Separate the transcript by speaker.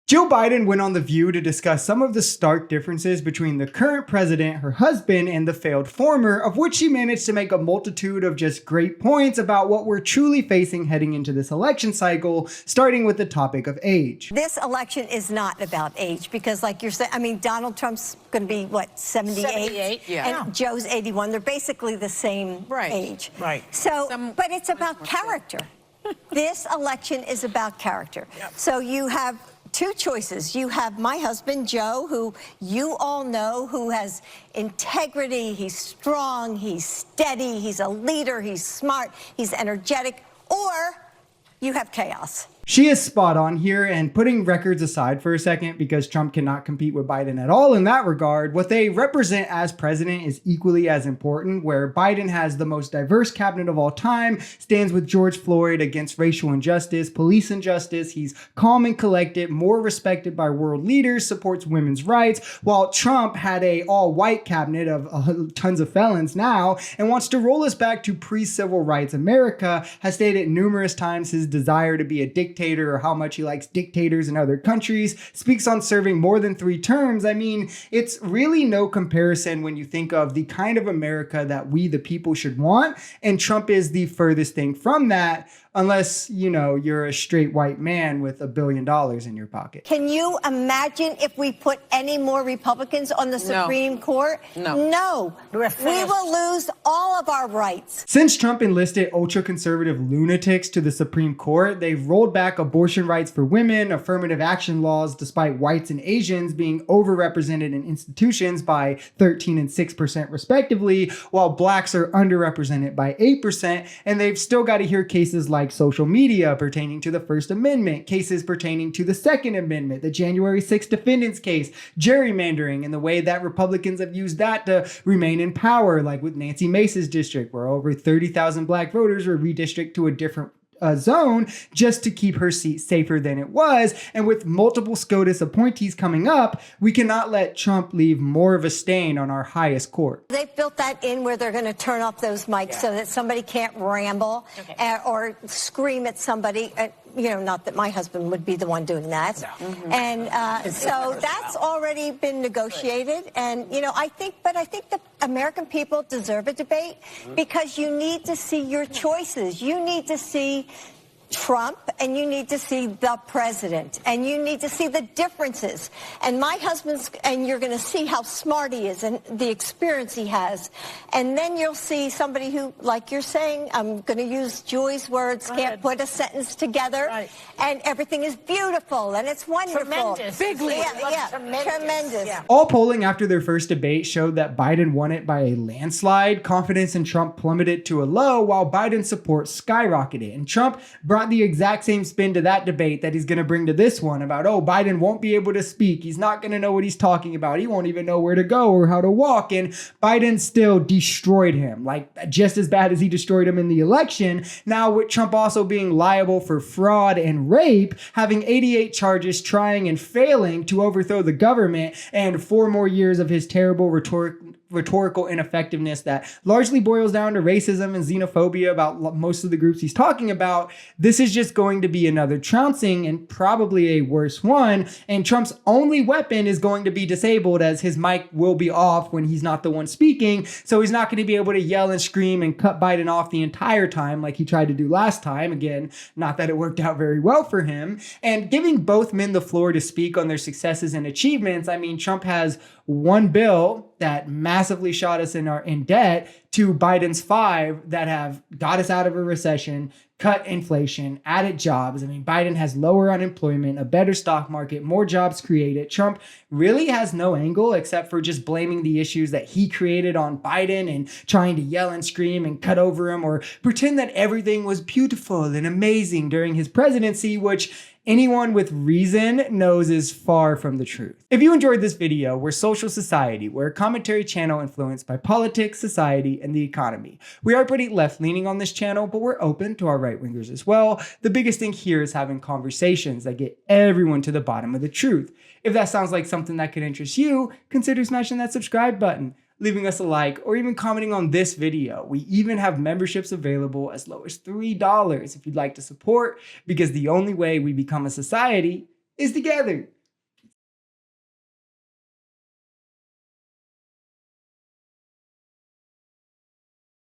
Speaker 1: Jill Biden went on The View to discuss some of the stark differences between the current president, her husband, and the failed former, of which she managed to make a multitude of just great points about what we're truly facing heading into this election cycle, starting with the topic of age.
Speaker 2: This election is not about age because, like you're saying, I mean, Donald Trump's going to be, what, 78?
Speaker 3: 78, yeah.
Speaker 2: And Joe's 81. They're basically the same age.
Speaker 3: Right.
Speaker 2: So, but it's about character. This election is about character. Yep. So you have two choices. You have my husband, Joe, who you all know, who has integrity, he's strong, he's steady, he's a leader, he's smart, he's energetic, or you have chaos.
Speaker 1: She is spot on here, and putting records aside for a second, because Trump cannot compete with Biden at all in that regard, what they represent as president is equally as important, where Biden has the most diverse cabinet of all time, stands with George Floyd against racial injustice, police injustice, he's calm and collected, more respected by world leaders, supports women's rights, while Trump had a all-white cabinet of tons of felons now, and wants to roll us back to pre-civil rights America, has stated numerous times his desire to be a dictator or how much he likes dictators in other countries, speaks on serving more than 3 terms. I mean, it's really no comparison when you think of the kind of America that we, the people, should want. And Trump is the furthest thing from that, unless, you know, you're a straight white man with $1 billion in your pocket.
Speaker 2: Can you imagine if we put any more Republicans on the Supreme Court? No. We will lose all of our rights.
Speaker 1: Since Trump enlisted ultra-conservative lunatics to the Supreme Court, they've rolled back abortion rights for women, affirmative action laws, despite whites and Asians being overrepresented in institutions by 13% and 6% respectively, while blacks are underrepresented by 8%, and they've still got to hear cases like social media pertaining to the First Amendment, cases pertaining to the Second Amendment, the January 6th defendants case, gerrymandering, and the way that Republicans have used that to remain in power, like with Nancy Mace's district, where over 30,000 black voters were redistricted to a different zone just to keep her seat safer than it was. And with multiple SCOTUS appointees coming up, we cannot let Trump leave more of a stain on our highest court.
Speaker 2: They've built that in where they're going to turn off those mics so that somebody can't ramble or scream at somebody. You know, not that my husband would be the one doing that. No. And so that's already been negotiated. And, you know, I think the American people deserve a debate because you need to see your choices. You need to see Trump and you need to see the president and you need to see the differences. And my husband's, and you're going to see how smart he is and the experience he has. And then you'll see somebody who, like you're saying, I'm going to use Joy's words, can't put a sentence together. Right. And everything is beautiful and it's wonderful.
Speaker 3: Tremendous. Big league.
Speaker 2: Tremendous. Yeah.
Speaker 1: All polling after their first debate showed that Biden won it by a landslide. Confidence in Trump plummeted to a low while Biden's support skyrocketed. And Trump brought the exact same spin to that debate that he's going to bring to this one about, oh, Biden won't be able to speak. He's not going to know what he's talking about. He won't even know where to go or how to walk. And Biden still destroyed him, like just as bad as he destroyed him in the election. Now with Trump also being liable for fraud and rape, having 88 charges, trying and failing to overthrow the government, and 4 more years of his terrible rhetorical ineffectiveness that largely boils down to racism and xenophobia about most of the groups he's talking about, this is just going to be another trouncing and probably a worse one. And Trump's only weapon is going to be disabled, as his mic will be off when he's not the one speaking. So he's not going to be able to yell and scream and cut Biden off the entire time like he tried to do last time. Again, not that it worked out very well for him. And giving both men the floor to speak on their successes and achievements. I mean, Trump has one bill that massively shot us in debt to Biden's 5 that have got us out of a recession, cut inflation, added jobs. I mean, Biden has lower unemployment, a better stock market, more jobs created. Trump really has no angle except for just blaming the issues that he created on Biden and trying to yell and scream and cut over him or pretend that everything was beautiful and amazing during his presidency, which anyone with reason knows is far from the truth. If you enjoyed this video, we're Social Society. We're a commentary channel influenced by politics, society, and the economy. We are pretty left-leaning on this channel, but we're open to our right-wingers as well. The biggest thing here is having conversations that get everyone to the bottom of the truth. If that sounds like something that could interest you, consider smashing that subscribe button, leaving us a like, or even commenting on this video. We even have memberships available as low as $3 if you'd like to support, because the only way we become a society is together.